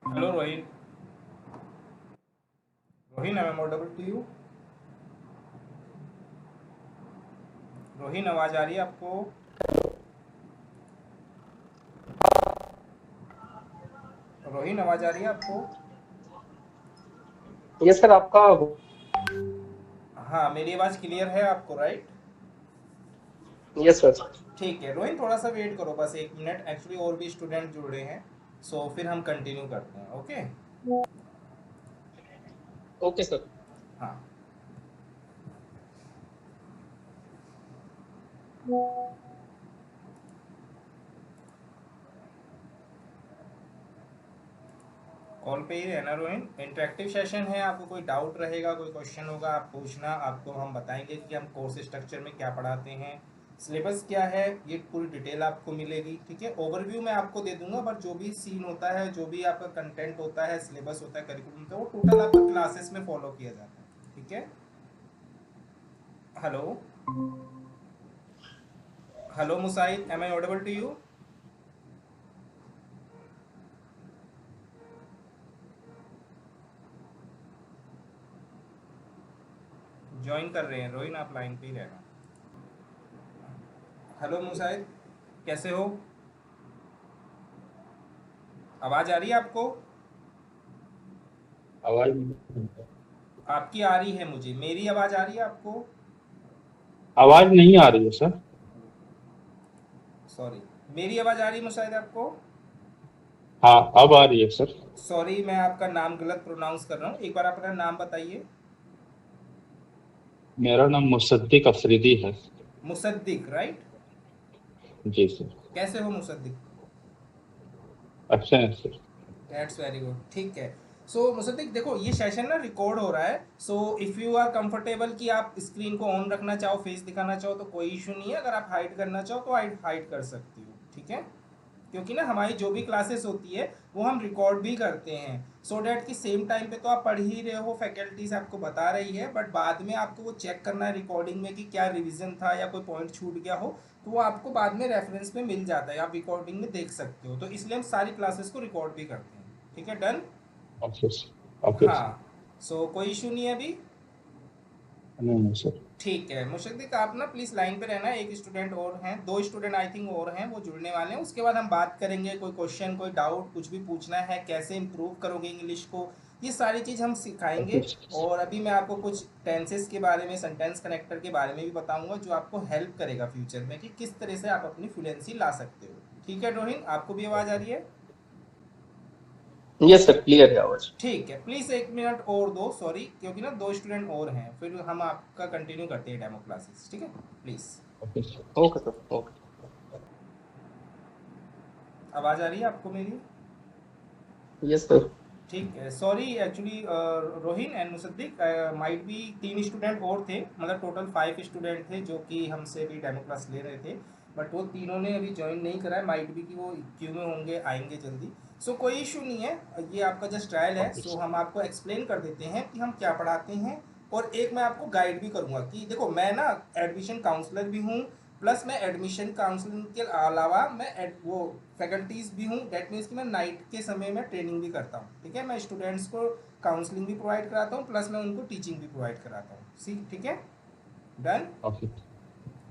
Hello Rohit. Rohin, I am audible to you? Rohin, आवाज़ आ रही है आपको? रोहिन, आवाज़ आ रही है आपको? ये सर आपका। हाँ, मेरी आवाज़ क्लियर है आपको, राइट? Yes sir. ठीक है रोहिन, थोड़ा सा वेट करो, बस 1 मिनट। एक्चुअली और भी स्टूडेंट जुड़ रहे हैं, सो फिर हम कंटिन्यू करते हैं। ओके। Okay sir. हाँ। कॉल पे ही रहना रोहिन। इंटरेक्टिव सेशन है, आपको कोई डाउट रहेगा, कोई क्वेश्चन होगा, आप पूछना। आपको हम बताएंगे कि हम कोर्स स्ट्रक्चर में क्या पढ़ाते हैं, सिलेबस क्या है, ये पूरी डिटेल आपको मिलेगी। ठीक है, ओवरव्यू मैं आपको दे दूंगा, बट जो भी सीन होता है, जो भी आपका कंटेंट होता है, सिलेबस होता है, करिकुलम होता है, वो टोटल आपका क्लासेस में फॉलो किया जाता है। ठीक है। Hello. Hello Musaid, am I audible to you? Join कर रहे हैं रोहिन, आप लाइन पे ही रहना। हेलो मुसाइद, कैसे हो? आवाज़ आ रही है आपको? आवाज आपकी आ रही है मुझे, मेरी आवाज़ आ रही है आपको? आवाज नहीं आ रही है सर। सॉरी। मेरी आवाज़ आ रही है मुशाहिद आपको? हाँ, अब आ रही है सर। सॉरी, मैं आपका नाम गलत प्रोनाउंस कर रहा हूँ, एक बार अपना नाम बताइए। मेरा नाम मुसद्दिक अफरीदी है। मुसद्दिक, राइट? जी सर। कैसे हो मुसद्दिक? अच्छा है सर। That's very good. ठीक है। सो मुसद्दिक, देखो ये सेशन ना रिकॉर्ड हो रहा है, so if you are comfortable कि आप स्क्रीन को ऑन रखना चाहो, फेस दिखाना चाहो, तो कोई इशू नहीं है। अगर आप हाइड करना चाहो तो हाइड कर सकती हो। ठीक है। क्योंकि ना हमारी जो भी क्लासेस होती है वो हम रिकॉर्ड भी करते हैं, सो डैट कि सेम टाइम पे तो आप पढ़ ही रहे हो, फैकल्टीज आपको बता रही है, बट बाद में आपको वो चेक करना है रिकॉर्डिंग में कि क्या रिवीजन था या कोई पॉइंट छूट गया हो, तो वो आपको बाद में रेफरेंस में मिल जाता है, आप रिकॉर्डिंग में देख सकते हो। तो इसलिए हम सारी क्लासेस को रिकॉर्ड भी करते हैं। ठीक है, डन? Okay sir. ओके हाँ। सर। सो कोई इशू नहीं है अभी? नहीं नहीं सर। ठीक है मुशद्दिक, आप ना प्लीज़ लाइन पे रहना। एक स्टूडेंट और हैं, 2 स्टूडेंट आई थिंक और हैं, वो जुड़ने वाले हैं। उसके बाद हम बात करेंगे, कोई क्वेश्चन, कोई डाउट, कुछ भी पूछना है, कैसे इम्प्रूव करोगे इंग्लिश को, ये सारी चीज़ हम ओके सिखाएंगे। सर। और अभी मैं आपको कुछ टेंसेस के बारे में, सेंटेंस कनेक्टर के बारे में भी बताऊंगा, जो आपको हेल्प करेगा फ्यूचर में कि किस तरह से आप अपनी फ्लुएंसी ला सकते हो। ठीक है रोहिन, आपको भी आवाज़ आ रही है? यस सर, क्लियर है आवाज। ठीक है, प्लीज़ 1 मिनट और दो, सॉरी, क्योंकि ना 2 स्टूडेंट और हैं, फिर हम आपका कंटिन्यू करते हैं डेमो क्लासेस। ठीक है, please. Okay sir. Okay sir. Okay. आवाज़ आ रही है आपको मेरी? Yes sir. ठीक है, sorry actually Rohin and Mossadegh, might भी 3 स्टूडेंट और थे, मतलब टोटल 5 स्टूडेंट थे जो कि हमसे भी डेमो क्लास ले रहे थे, बट वो तीनों ने अभी ज्वाइन नहीं करा है। माइट भी कि वो क्यू में होंगे, आएंगे जल्दी। सो कोई इशू नहीं है, ये आपका जस्ट ट्रायल है। Okay so sir. हम आपको एक्सप्लेन कर देते हैं कि हम क्या पढ़ाते हैं, और एक मैं आपको गाइड भी करूँगा कि देखो मैं ना एडमिशन काउंसलर भी हूँ, प्लस मैं एडमिशन काउंसलिंग के अलावा मैं वो फैकल्टीज़ भी हूँ। डेट मीन्स कि मैं नाइट के समय में ट्रेनिंग भी करता हूँ। ठीक है, मैं स्टूडेंट्स को काउंसलिंग भी प्रोवाइड कराता हूँ, प्लस मैं उनको टीचिंग भी प्रोवाइड कराता हूँ। सी ठीक है, डन? ओके।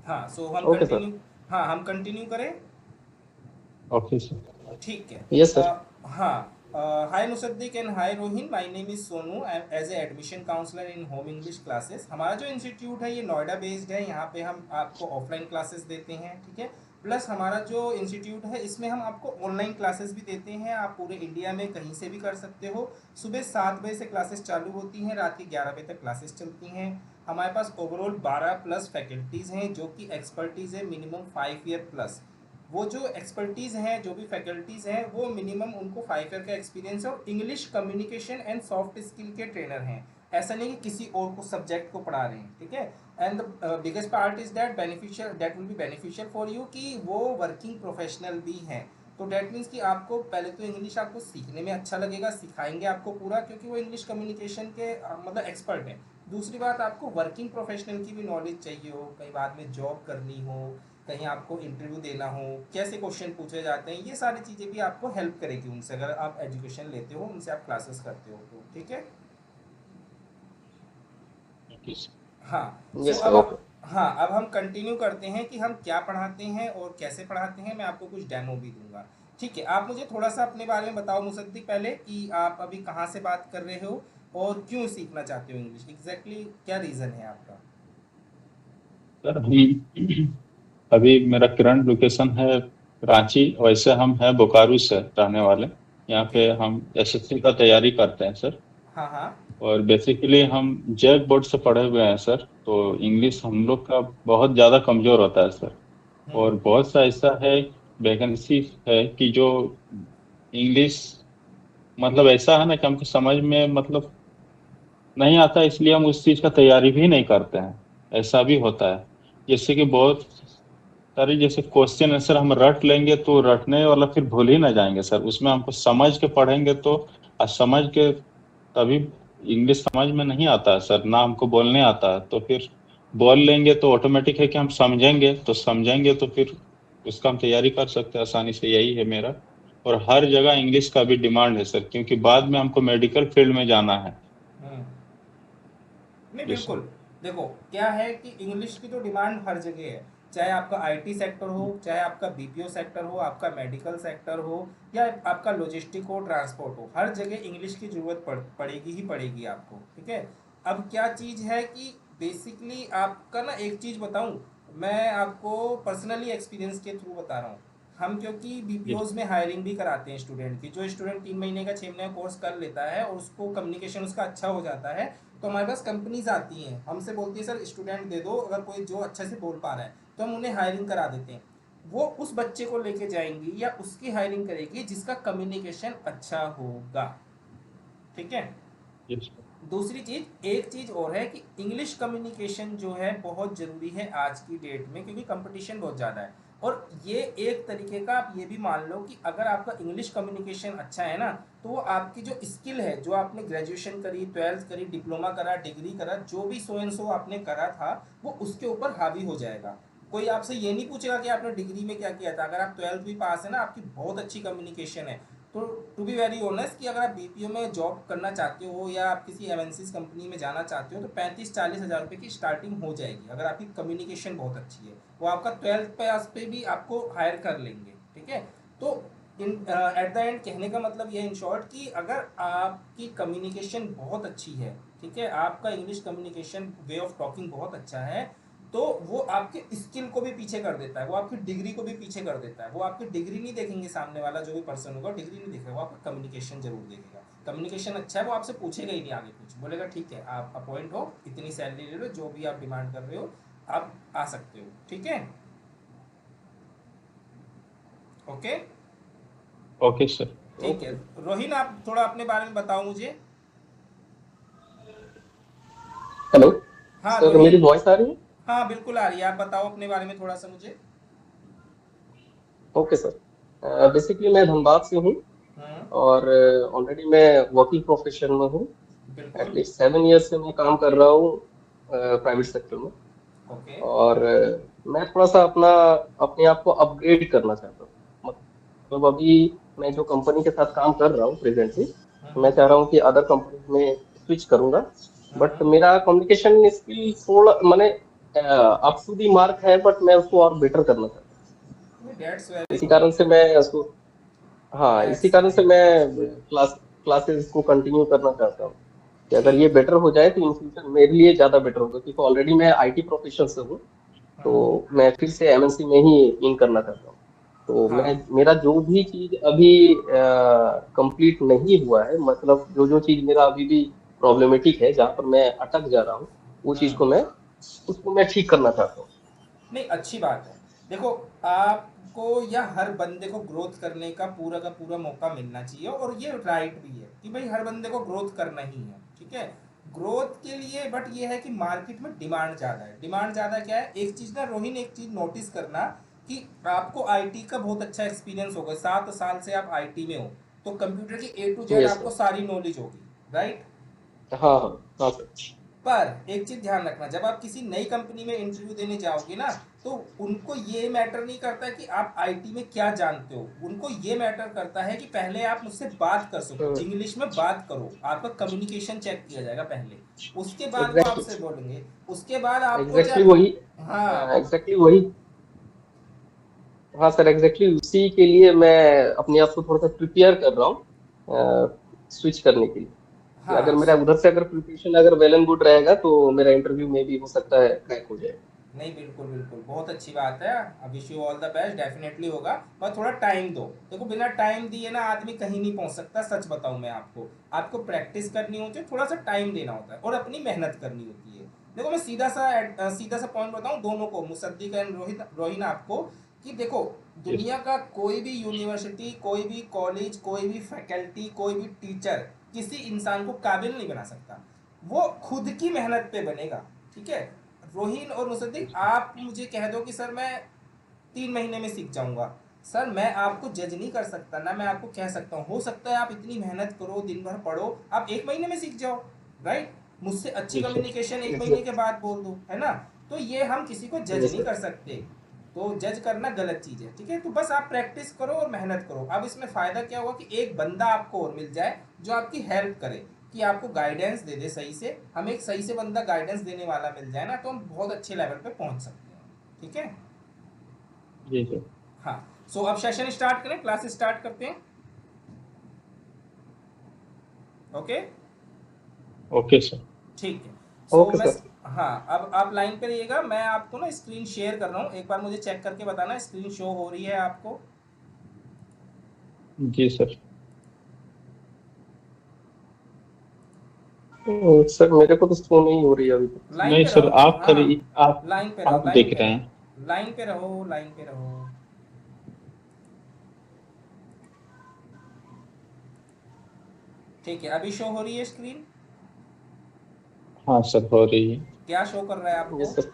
हाँ, सो हम ओके सर। कंटिन्यू। हाँ, हम कंटिन्यू करें। Okay sir. ठीक है। Yes sir. हाँ। Hi Musaddiq and hi Rohin, my name is Sonu, I am as a admission counsellor in home English classes. हमारा जो इंस्टीट्यूट है ये नोएडा बेस्ड है, यहाँ पे हम आपको ऑफलाइन क्लासेस देते हैं। ठीक है, प्लस हमारा जो इंस्टीट्यूट है इसमें हम आपको ऑनलाइन क्लासेस भी देते हैं, आप पूरे इंडिया में कहीं से भी कर सकते हो। सुबह 7 बजे से क्लासेस चालू होती हैं, रात के 11 बजे तक क्लासेस चलती हैं। हमारे पास ओवरऑल 12+ फैकल्टीज़ हैं जो कि एक्सपर्टीज़ है मिनिमम 5 ईयर प्लस। वो जो एक्सपर्टीज़ हैं, जो भी फैकल्टीज़ हैं, वो मिनिमम उनको 5 ईयर का एक्सपीरियंस है, और English communication and soft skill के ट्रेनर हैं। ऐसा नहीं कि किसी और को सब्जेक्ट को पढ़ा रहे हैं। ठीक है। And the biggest part is that beneficial, that will be beneficial for you कि वो वर्किंग प्रोफेशनल भी हैं। तो डैट मीन्स कि आपको पहले तो इंग्लिश आपको सीखने में अच्छा लगेगा, सिखाएंगे आपको पूरा, क्योंकि वो इंग्लिश कम्युनिकेशन के मतलब एक्सपर्ट हैं। दूसरी बात, आपको वर्किंग प्रोफेशनल की भी नॉलेज चाहिए हो, कहीं बाद में जॉब करनी हो, कहीं आपको इंटरव्यू देना हो, कैसे क्वेश्चन पूछे जाते हैं, ये सारी चीज़ें भी आपको हेल्प करेगी उनसे, अगर आप एजुकेशन लेते हो उनसे, आप क्लासेस करते हो तो, ठीक है। Okay sir. हाँ। सो यस सर, अब ओके। हाँ, अब हम कंटिन्यू करते हैं कि हम क्या पढ़ाते हैं और कैसे पढ़ाते हैं। मैं आपको कुछ डेमो भी दूंगा, ठीक है। आप मुझे थोड़ा सा अपने बारे में बताओ मुसद्दिक, पहले कि आप अभी कहाँ से बात कर रहे हो और क्यों सीखना चाहते हो इंग्लिश, एग्जैक्टली क्या रीज़न है आपका। सर हम अभी मेरा करंट लोकेशन है रांची, वैसे हम हैं बोकारो से रहने वाले। यहाँ ओके। पे हम एसएससी का तैयारी करते हैं सर। हाँ हाँ। और बेसिकली हम जैक बोर्ड से पढ़े हुए हैं सर, तो इंग्लिश हम लोग का बहुत ज़्यादा कमज़ोर होता है सर। हम्म। और बहुत सा ऐसा है वैकेंसी है कि जो इंग्लिश मतलब ऐसा है ना कि हमको समझ में मतलब नहीं आता, इसलिए हम उस चीज़ का तैयारी भी नहीं करते हैं। ऐसा भी होता है। जैसे कि बहुत सारे जैसे क्वेश्चन आंसर हम रट लेंगे तो रटने वाला फिर भूल ही ना जाएंगे सर, उसमें हमको समझ के पढ़ेंगे तो समझ के तभी। इंग्लिश समझ में नहीं आता है सर, ना हमको बोलने आता है, तो फिर बोल लेंगे तो ऑटोमेटिक है कि हम समझेंगे तो फिर उसका हम तैयारी कर सकते हैं आसानी से, यही है मेरा। और हर जगह इंग्लिश का भी डिमांड है सर, क्योंकि बाद में हमको मेडिकल फील्ड में जाना है। हम्म। नहीं जी सर। बिल्कुल। देखो, क्या है कि इंग्लिश की तो डिमांड हर जगह है, चाहे आपका आईटी सेक्टर हो, चाहे आपका बीपीओ सेक्टर हो, आपका मेडिकल सेक्टर हो, या आपका लॉजिस्टिक हो, ट्रांसपोर्ट हो, हर जगह इंग्लिश की ज़रूरत पड़ेगी ही पड़ेगी आपको, ठीक है। अब क्या चीज़ है कि बेसिकली आपका ना, एक चीज़ बताऊं, मैं आपको पर्सनली एक्सपीरियंस के थ्रू बता रहा हूँ। हम क्योंकि जी बीपीओज में हायरिंग भी कराते हैं स्टूडेंट की, जो स्टूडेंट 3 महीने का 6 महीने का कोर्स कर लेता है और उसको कम्युनिकेशन उसका अच्छा हो जाता है, तो हमारे पास कंपनीज आती हैं, हमसे बोलती है सर स्टूडेंट दे दो, अगर कोई जो अच्छे से बोल पा रहा है तो हम उन्हें हायरिंग करा देते हैं। वो उस बच्चे को लेके जाएंगी या उसकी हायरिंग करेगी जिसका कम्युनिकेशन अच्छा होगा, ठीक है। जी सर। दूसरी चीज, एक चीज और है कि इंग्लिश कम्युनिकेशन जो है बहुत जरूरी है आज की डेट में, क्योंकि कंपटीशन बहुत ज़्यादा है। और ये एक तरीके का, आप ये भी मान लो कि अगर आपका इंग्लिश कम्युनिकेशन अच्छा है ना, तो वो आपकी जो स्किल है, जो आपने ग्रेजुएशन करी, 12th करी, डिप्लोमा करा, डिग्री करा, जो भी सो एंड सो आपने करा था, वो उसके ऊपर हावी हो जाएगा। कोई आपसे ये नहीं पूछेगा कि आपने डिग्री में क्या किया था, अगर आप 12th भी पास है ना, आपकी बहुत अच्छी कम्युनिकेशन है, तो टू बी वेरी ऑनेस्ट कि अगर आप बीपीओ में जॉब करना चाहते हो या आप किसी एमएनसीज कंपनी में जाना चाहते हो, तो 35-40 हज़ार रुपये की स्टार्टिंग हो जाएगी, अगर आपकी कम्युनिकेशन बहुत अच्छी है। वो आपका 12th पास पे भी आपको हायर कर लेंगे, ठीक है। तो इन एट द एंड कहने का मतलब ये इन शॉर्ट कि अगर आपकी कम्युनिकेशन बहुत अच्छी है, ठीक है, आपका English communication way of talking बहुत अच्छा है, तो वो आपके स्किल को भी पीछे कर देता है, वो आपकी डिग्री को भी पीछे कर देता है। वो आपकी डिग्री नहीं देखेंगे, सामने वाला जो भी पर्सन होगा डिग्री नहीं देखेगा, वो आपका कम्युनिकेशन जरूर देखेगा। कम्युनिकेशन अच्छा है, वो आपसे पूछेगा ही नहीं आगे कुछ, बोलेगा ठीक है आप अपॉइंट हो, इतनी सैलरी ले लो, जो भी आप डिमांड कर रहे हो आप आ सकते हो, ठीक है। ओके। Okay sir. ठीक है। ओके। रोहिन, आप थोड़ा अपने बारे में बताओ मुझे। हेलो हाँ सर, मेरी रोहिन। वॉइस आ रही है? हाँ बिल्कुल आ रही है, आप बताओ अपने बारे में थोड़ा सा मुझे। ओके सर, बेसिकली मैं धनबाद से हूँ। हम्म। और ऑलरेडी मैं वर्किंग प्रोफेशन में हूँ। बिल्कुल। एटलीस्ट 7 ईयर्स से मैं काम कर रहा हूँ प्राइवेट सेक्टर में। ओके। और मैं थोड़ा सा अपने आप को अपग्रेड करना चाहता हूँ। मतलब अभी मैं जो कंपनी के साथ काम कर रहा हूँ प्रेजेंटली, मैं चाह रहा हूँ कि अदर कंपनी में स्विच करूंगा। बट मेरा कम्युनिकेशन स्किल थोड़ा मैंने अप टू दी मार्क है, बट मैं उसको और बेटर करना चाहता दैट्स हूँ। वेरी इसी गुड। कारण से मैं उसको, हाँ, इसी दैट्स कारण से मैं नाइस। क्लासेस को कंटिन्यू करना चाहता हूँ कि अगर ये बेटर हो जाए तो इन फ्यूचर मेरे लिए ज्यादा बेटर होगा, क्योंकि ऑलरेडी मैं आईटी प्रोफेशन से हूँ। तो मैं फिर से एमएनसी में ही इन करना चाहता हूँ। तो हाँ। मेरा जो भी चीज अभी कंप्लीट नहीं हुआ है, मतलब जो जो चीज मेरा अभी भी प्रॉब्लमेटिक है, जहाँ पर मैं अटक जा रहा हूँ, वो चीज को मैं उसको मैं ठीक करना चाहता हूँ। नहीं, अच्छी बात है। देखो, आपको या हर बंदे को ग्रोथ करने का पूरा मौका मिलना चाहिए, और ये राइट भी है कि भाई हर बंदे को ग्रोथ करना ही है, ठीक है। ग्रोथ के लिए बट ये है कि मार्केट में डिमांड ज़्यादा है। डिमांड ज़्यादा क्या है, एक चीज़ ना रोहिन, एक चीज़ नोटिस करना कि आपको आईटी का बहुत अच्छा एक्सपीरियंस होगा, 7 साल से आप आईटी में हो, तो कंप्यूटर की A to Z यस आपको सर। सारी नॉलेज होगी, राइट। हाँ हाँ हाँ सर। पर एक चीज ध्यान रखना, जब आप किसी नई कंपनी में इंटरव्यू देने जाओगे ना, तो उनको ये मैटर नहीं करता कि आप आईटी में क्या जानते हो, उनको ये मैटर करता है कि पहले आप मुझसे बात कर सको, इंग्लिश में बात करो, आपका कम्युनिकेशन चेक किया जाएगा पहले, उसके बाद वो एग्जैक्टली आपसे बोलेंगे, उसके बाद आपको एग्जैक्टली चाहे। वही हाँ। एग्जैक्टली वही हाँ सर, एग्जैक्टली उसी के लिए मैं अपने आप को थोड़ा सा प्रिपेयर कर रहा हूँ स्विच करने के लिए, कि अगर हाँ। मेरा उधर से अगर प्रिपरेशन अगर वेल एंड गुड रहेगा तो मेरा इंटरव्यू में भी हो सकता है क्रैक हो जाए। नहीं, बिल्कुल बिल्कुल बहुत अच्छी बात है। I wish you all the best, definitely होगा, पर थोड़ा टाइम दो। देखो बिना टाइम दिए ना आदमी कहीं नहीं पहुंच सकता, सच बताऊं मैं आपको, आपको प्रैक्टिस करनी होती है, थोड़ा सा टाइम देना होता है और अपनी मेहनत करनी होती है। देखो मैं सीधा सा पॉइंट बताऊं दोनों को, मुसद्दिक एंड रोहित रोहिन आपको, कि देखो यस दुनिया का कोई भी यूनिवर्सिटी, कोई भी कॉलेज, कोई भी फैकल्टी, कोई भी टीचर किसी इंसान को काबिल नहीं बना सकता, वो खुद की मेहनत पे बनेगा। ठीक है, रोहिन और मुसद्दिक आप मुझे कह दो कि सर मैं 3 महीने में सीख जाऊंगा, सर मैं आपको जज नहीं कर सकता ना, मैं आपको कह सकता हूँ हो सकता है आप इतनी मेहनत करो, दिन भर पढ़ो, आप 1 महीने में सीख जाओ, राइट। मुझसे अच्छी यस सर कम्युनिकेशन एक यस महीने सर। के बाद बोल दो, है ना। तो ये हम किसी को जज यस नहीं सर। कर सकते, तो जज करना गलत चीज़ है, ठीक है। तो बस आप प्रैक्टिस करो और मेहनत करो। अब इसमें फ़ायदा क्या हुआ कि एक बंदा आपको और मिल जाए जो आपकी हेल्प करे, कि आपको गाइडेंस दे दे सही से, हमें एक सही से बंदा गाइडेंस देने वाला मिल जाए ना, तो हम बहुत अच्छे लेवल पे पहुंच सकते हैं, ठीक है। जी सर। हाँ, सो अब सेशन स्टार्ट करें, क्लास स्टार्ट करते हैं। Okay, okay sir. ठीक है। सो ओके मैं, सर। हाँ अब आप लाइन पे रहिएगा, मैं आपको ना स्क्रीन शेयर कर रहा हूँ, एक बार मुझे चेक करके बताना स्क्रीन शो हो रही है आपको। जी सर। सर मेरे को तो शो नहीं हो रही है अभी तक। लाइन नहीं पे सर, रहो, आप हाँ, करिए, लाइन पे रहो, आप लाइन देख पे रहे हैं। रहो, लाइन पे रहो, लाइन पे रहो। ठीक है, अभी शो हो रही है स्क्रीन। हाँ सर, हो रही है। क्या शो कर रहा है ये आपको? सर,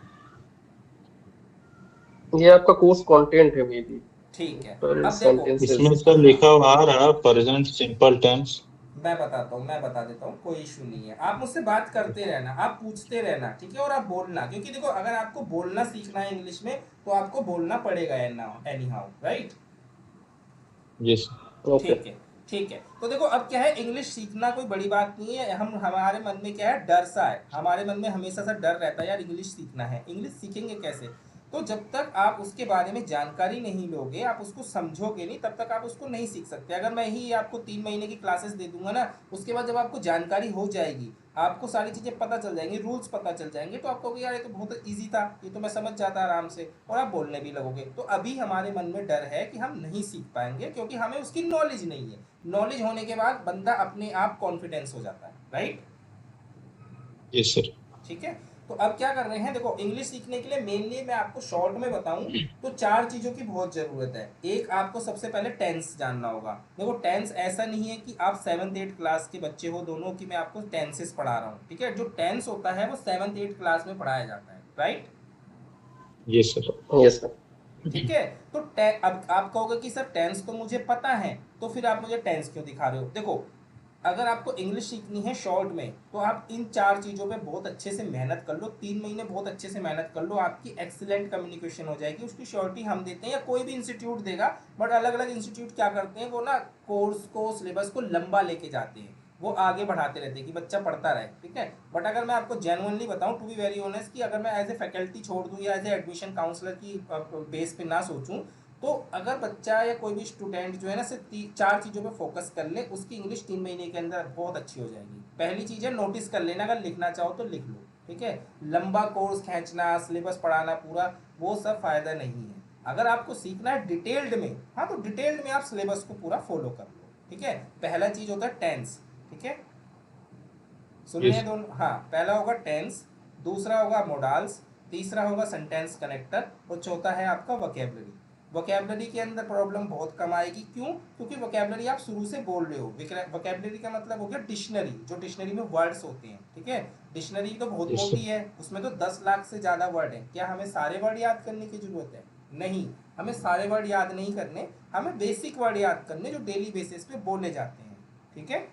ये आपका कोर्स कंटेंट है मे बी, ठीक है, अब देखो, इसमें सेंटेंसेस। सर हाँ लिखा हुआ आ रहा प्रेजेंट सिंपल टेंस। मैं बताता हूँ, मैं बता देता हूँ, कोई इशू नहीं है, आप मुझसे बात करते रहना, आप पूछते रहना, ठीक है, और आप बोलना, क्योंकि देखो अगर आपको बोलना सीखना है इंग्लिश में, तो आपको बोलना पड़ेगा एनी हाउ, राइट। जी सर। ओके। ठीक है, ठीक है। तो देखो अब क्या है, इंग्लिश सीखना कोई बड़ी बात नहीं है, हम हमारे मन में क्या है, डर सा है, हमारे मन में हमेशा से डर रहता है यार इंग्लिश सीखना है, इंग्लिश सीखेंगे कैसे। तो जब तक आप उसके बारे में जानकारी नहीं लोगे, आप उसको समझोगे नहीं, तब तक आप उसको नहीं सीख सकते। अगर मैं ही आपको 3 महीने की क्लासेस दे दूंगा ना, उसके बाद जब आपको जानकारी हो जाएगी, आपको सारी चीज़ें पता चल जाएंगी, रूल्स पता चल जाएंगे, तो आप कहोगे यार ये तो बहुत ईजी था, ये तो मैं समझ जाता आराम से, और आप बोलने भी लगोगे। तो अभी हमारे मन में डर है कि हम नहीं सीख पाएंगे, क्योंकि हमें उसकी नॉलेज नहीं है। नॉलेज होने के बाद बंदा अपने आप कॉन्फिडेंस हो जाता है, राइट। जी सर। ठीक है, तो अब क्या कर रहे हैं, देखो इंग्लिश सीखने के लिए मेनली मैं आपको शॉर्ट में बताऊं, तो 4 चीज़ों की बहुत ज़रूरत है। एक, आपको सबसे पहले टेंस जानना होगा। देखो टेंस ऐसा नहीं है कि आप 7th 8th क्लास के बच्चे हो दोनों, की मैं आपको टेंसेस पढ़ा रहा हूँ, ठीक है। जो टेंस होता है वो 7th 8th क्लास में पढ़ाया जाता है, राइट। जी सर। Yes sir. ठीक है, तो अब आप कहोगे कि सर टेंस तो मुझे पता है, तो फिर आप मुझे टेंस क्यों दिखा रहे हो। देखो अगर आपको इंग्लिश सीखनी है शॉर्ट में, तो आप इन 4 चीज़ों पे बहुत अच्छे से मेहनत कर लो, 3 महीने बहुत अच्छे से मेहनत कर लो, आपकी एक्सीलेंट कम्युनिकेशन हो जाएगी। उसकी श्योरिटी हम देते हैं या कोई भी इंस्टीट्यूट देगा, बट अलग अलग इंस्टीट्यूट क्या करते हैं, वो ना कोर्स को, सिलेबस को लंबा लेके जाते हैं, वो आगे बढ़ाते रहते हैं कि बच्चा पढ़ता रहे, ठीक है। बट अगर मैं आपको जेनुअनली बताऊं, टू बी वेरी ऑनेस्ट, कि अगर मैं एज ए फैकल्टी छोड़ दूं या एज ए एडमिशन काउंसलर की बेस पे ना सोचूं, तो अगर बच्चा या कोई भी स्टूडेंट जो है ना सिर्फ 4 चीज़ों पे फोकस कर ले, उसकी इंग्लिश 3 महीने के अंदर बहुत अच्छी हो जाएगी। पहली चीज़ है नोटिस कर लेना, अगर लिखना चाहो तो लिख लो, ठीक है। लंबा कोर्स खींचना, सिलेबस पढ़ाना पूरा, वो सब फायदा नहीं है। अगर आपको सीखना है डिटेल्ड में, हाँ तो डिटेल्ड में आप सिलेबस को पूरा फॉलो कर लो, ठीक है। पहला चीज़ होता है टेंस, ठीक है, सुन जी रहे हैं सर। दोनों, हाँ पहला होगा टेंस, दूसरा होगा मोडाल्स, तीसरा होगा सेंटेंस कनेक्टर, और चौथा है आपका वोकेबलरी। वोकेबलरी के अंदर प्रॉब्लम बहुत कम आएगी, क्यों, क्योंकि वोकेबलरी आप शुरू से बोल रहे हो। वोकेबलरी का मतलब हो गया डिक्शनरी, जो डिक्शनरी में वर्ड्स होते हैं, ठीक है। डिक्शनरी तो बहुत जी मोटी सर। है, उसमें तो 10 लाख से ज़्यादा वर्ड है, क्या हमें सारे वर्ड याद करने की ज़रूरत है? नहीं, हमें सारे वर्ड याद नहीं करने, हमें बेसिक वर्ड याद करने जो डेली बेसिस पे बोले जाते हैं, ठीक है।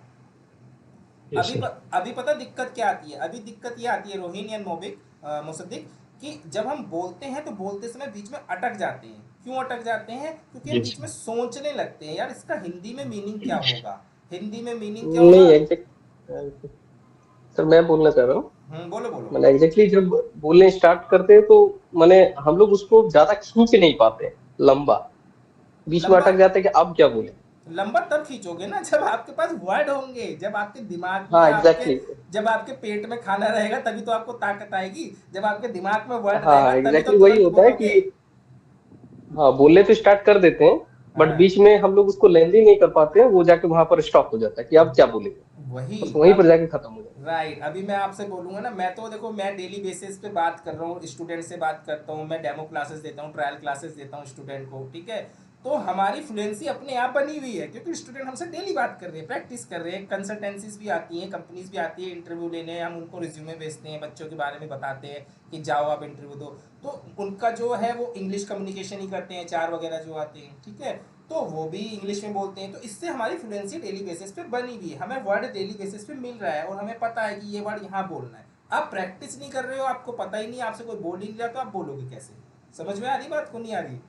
Yes sir. अभी पता दिक्कत क्या आती है? अभी दिक्कत ये आती है रोहिन या मुसद्दिक, कि जब हम बोलते हैं तो बोलते समय बीच में अटक जाते हैं। क्यों अटक जाते हैं? क्योंकि हम यस बीच में सोचने लगते हैं, यार इसका हिंदी में मीनिंग क्या होगा, हिंदी में मीनिंग क्या नहीं होगा। एग्जैक्ट सर, मैं बोलना चाह रहा हूँ, बोलो बोलो। मैंने एग्जैक्टली जब बोलने स्टार्ट करते हैं तो मैंने हम लोग उसको ज्यादा खींच नहीं पाते, लंबा बीच में लंबा अटक जाते हैं कि अब क्या बोले। लंबा तब खींचोगे ना जब आपके पास वर्ड होंगे, जब आपके दिमाग में हाँ आपके, एग्जैक्टली। जब आपके पेट में खाना रहेगा तभी तो आपको ताकत आएगी। जब आपके दिमाग में वर्ड हाँ रहेगा तभी तो एग्जैक्टली वही तुरंत होता है बोलोगे। कि हाँ बोलने तो स्टार्ट कर देते हैं, बट हाँ, बीच में हम लोग उसको लेंदी नहीं कर पाते हैं, वो जाके वहां पर स्टॉप हो जाता है कि अब क्या बोलेंगे, वही। बस वहीं पर अब जाके खत्म हो जाता राइट, अभी मैं आपसे बोलूंगा ना, मैं तो देखो मैं डेली बेसिस पे बात कर रहा हूँ, स्टूडेंट से बात करता हूँ, मैं डेमो क्लासेस देता हूँ, ट्रायल क्लासेस देता हूँ स्टूडेंट को, ठीक है। तो हमारी फ्लुएंसी अपने आप बनी हुई है क्योंकि स्टूडेंट हमसे डेली बात कर रहे हैं, प्रैक्टिस कर रहे हैं। कंसल्टेंसीज भी आती हैं, कंपनीज भी आती है इंटरव्यू लेने, हम उनको रिज्यूमे भेजते हैं, बच्चों के बारे में बताते हैं कि जाओ आप इंटरव्यू दो। तो उनका जो है वो इंग्लिश कम्युनिकेशन ही करते हैं, चार वगैरह जो आते हैं, ठीक है। तो वो भी इंग्लिश में बोलते हैं, तो इससे हमारी फ्लुएंसी डेली बेसिस पे बनी हुई है, हमें वर्ड डेली बेसिस पे मिल रहा है और हमें पता है कि ये वर्ड यहाँ बोलना है। आप प्रैक्टिस नहीं कर रहे हो, आपको पता ही नहीं, आपसे कोई बोल ही नहीं रहा, तो आप बोलोगे कैसे? समझ में आ रही बात को नहीं आ रही? है।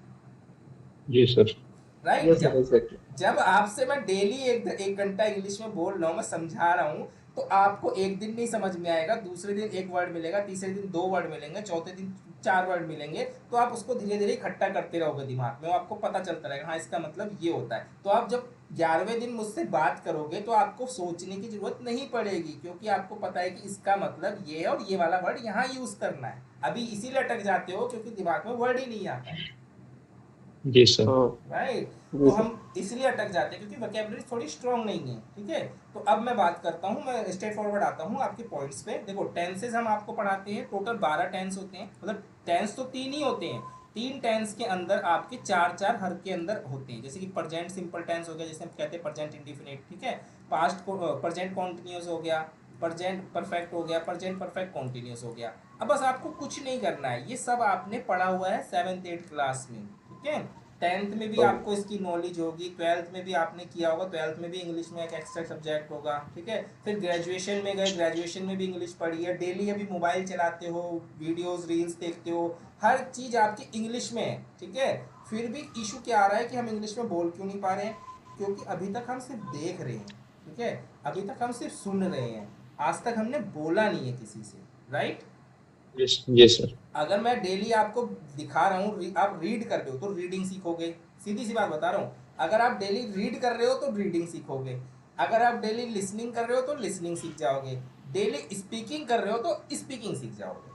जी सर। है। राइट। यस सर जब एग्जैक्टली। जब आपसे मैं डेली एक घंटा इंग्लिश में बोल रहा हूँ, मैं समझा रहा हूँ, तो आपको एक दिन नहीं समझ में आएगा, दूसरे दिन एक वर्ड मिलेगा, तीसरे दिन दो वर्ड मिलेंगे, चौथे दिन चार वर्ड मिलेंगे। तो आप उसको धीरे धीरे इकट्ठा करते रहोगे दिमाग में, और आपको पता चलता रहेगा हाँ इसका मतलब ये होता है। तो आप जब 11वें दिन मुझसे बात करोगे तो आपको सोचने की जरूरत नहीं पड़ेगी, क्योंकि आपको पता है कि इसका मतलब ये है और ये वाला वर्ड यहाँ यूज करना है। अभी इसीलिए अटक जाते हो क्योंकि दिमाग में वर्ड ही नहीं आता है। जी सर। हाँ राइट। जी तो सर। हम इसलिए अटक जाते हैं क्योंकि वोकेबलरी थोड़ी स्ट्रांग नहीं है, ठीक है। तो अब मैं बात करता हूँ, मैं स्ट्रेट फॉरवर्ड आता हूँ आपके पॉइंट्स पे। देखो टेंसेज हम आपको पढ़ाते हैं, टोटल 12 टेंस होते हैं, मतलब टेंस तो तीन ही होते हैं। तीन टेंस के अंदर आपके चार चार हर के अंदर होते हैं, जैसे कि प्रेजेंट सिंपल टेंस हो गया, जैसे हम कहते हैं प्रेजेंट इंडिफिनिट, ठीक है। पास्ट प्रेजेंट कॉन्टिन्यूस हो गया, प्रेजेंट परफेक्ट हो गया, प्रेजेंट परफेक्ट कॉन्टिन्यूस हो गया। अब बस आपको कुछ नहीं करना है, ये सब आपने पढ़ा हुआ है 7th 8th क्लास में, ठीक है। 10th में भी हाँ आपको इसकी नॉलेज होगी, 12th में भी आपने किया होगा, 12th में भी इंग्लिश में एक एक्स्ट्रा सब्जेक्ट होगा, ठीक है। फिर ग्रेजुएशन में गए, ग्रेजुएशन में भी इंग्लिश पढ़ी है, डेली अभी मोबाइल चलाते हो, वीडियोस रील्स देखते हो, हर चीज़ आपकी इंग्लिश में है, ठीक है। फिर भी इशू क्या आ रहा है कि हम इंग्लिश में बोल क्यों नहीं पा रहे हैं? क्योंकि अभी तक हम सिर्फ देख रहे हैं, ठीक है। अभी तक हम सिर्फ सुन रहे हैं, आज तक हमने बोला नहीं है किसी से, राइट। Yes yes sir. अगर मैं डेली आपको दिखा रहा हूँ, आप रीड कर रहे हो तो रीडिंग सीखोगे, सीधी सी बात बता रहा हूँ। अगर आप डेली रीड कर रहे हो तो रीडिंग सीखोगे, अगर आप डेली लिसनिंग कर रहे हो तो लिसनिंग सीख जाओगे, डेली स्पीकिंग कर रहे हो तो स्पीकिंग सीख जाओगे,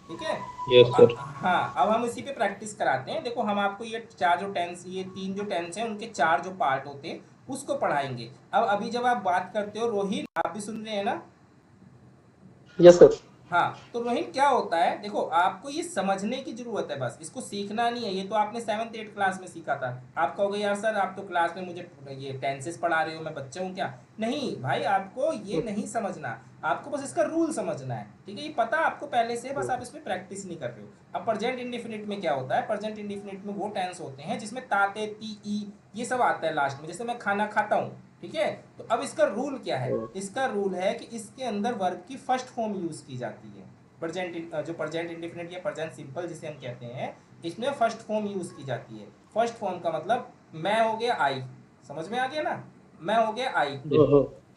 ठीक है। तो यस सर। हाँ, अब हम इसी पे प्रैक्टिस कराते हैं। देखो हम आपको ये चार जो टेंस, ये तीन जो टेंस हैं उनके चार जो पार्ट होते हैं उसको पढ़ाएंगे। अब अभी जब आप बात करते हो रोहित, आप भी सुन रहे हैं ना? Yes sir. हाँ, तो रोहित क्या होता है, देखो आपको ये समझने की जरूरत है, बस इसको सीखना नहीं है। ये तो आपने 7th 8th क्लास में सीखा था। आप कहोगे यार सर आप तो क्लास में मुझे ये टेंसेस पढ़ा रहे हो, मैं बच्चा हूँ क्या? नहीं भाई, आपको ये नहीं समझना, आपको बस इसका रूल समझना है, ठीक है। ये पता आपको पहले से, बस आप इसमें प्रैक्टिस नहीं कर रहे हो। अब प्रेजेंट इंडिफिनिट में क्या होता है? प्रेजेंट इंडिफिनिट में वो टेंस होते हैं जिसमें ताते ती ई ये सब आता है लास्ट में, जैसे मैं खाना खाता हूँ, ठीक है। तो अब इसका रूल क्या है? इसका रूल है कि इसके अंदर वर्ब की फर्स्ट फॉर्म यूज की जाती है। प्रेजेंट जो प्रेजेंट इंडिफिनिट या प्रेजेंट सिंपल जिसे हम कहते हैं, इसमें फर्स्ट फॉर्म यूज की जाती है। फर्स्ट फॉर्म का मतलब मैं हो गया आई, समझ में आ गया ना? मैं हो गया आई,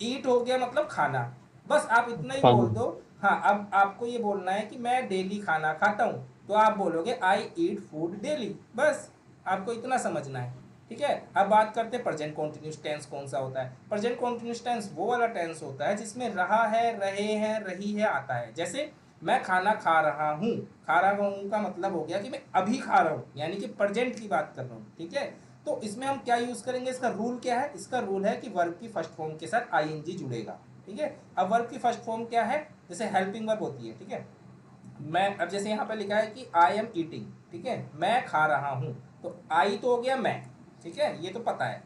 ईट हो गया मतलब खाना, बस आप इतना ही बोल खाना। दो। हाँ, अब आपको ये बोलना है कि मैं डेली खाना खाता हूँ, तो आप बोलोगे आई ईट फूड डेली, बस आपको इतना समझना है, ठीक है। अब बात करते हैं प्रेजेंट कॉन्टिन्यूस टेंस कौन सा होता है। प्रेजेंट कॉन्टिन्यूस टेंस वो वाला टेंस होता है जिसमें रहा है, रहे हैं, रही है आता है। जैसे मैं खाना खा रहा हूँ, खा रहा हूँ का मतलब हो गया कि मैं अभी खा रहा हूँ, यानी कि प्रेजेंट की बात कर रहा हूँ, ठीक है। तो इसमें हम क्या यूज करेंगे? इसका रूल क्या है? इसका रूल है कि वर्ब की फर्स्ट फॉर्म के साथ आईएनजी जुड़ेगा, ठीक है। अब वर्ब की फर्स्ट फॉर्म क्या है? जैसे हेल्पिंग वर्ब होती है, ठीक है। मैं अब जैसे यहाँ पे लिखा है कि आई एम ईटिंग, ठीक है, मैं खा रहा हूँ, तो आई तो हो गया मैं, ठीक है, ये तो पता है।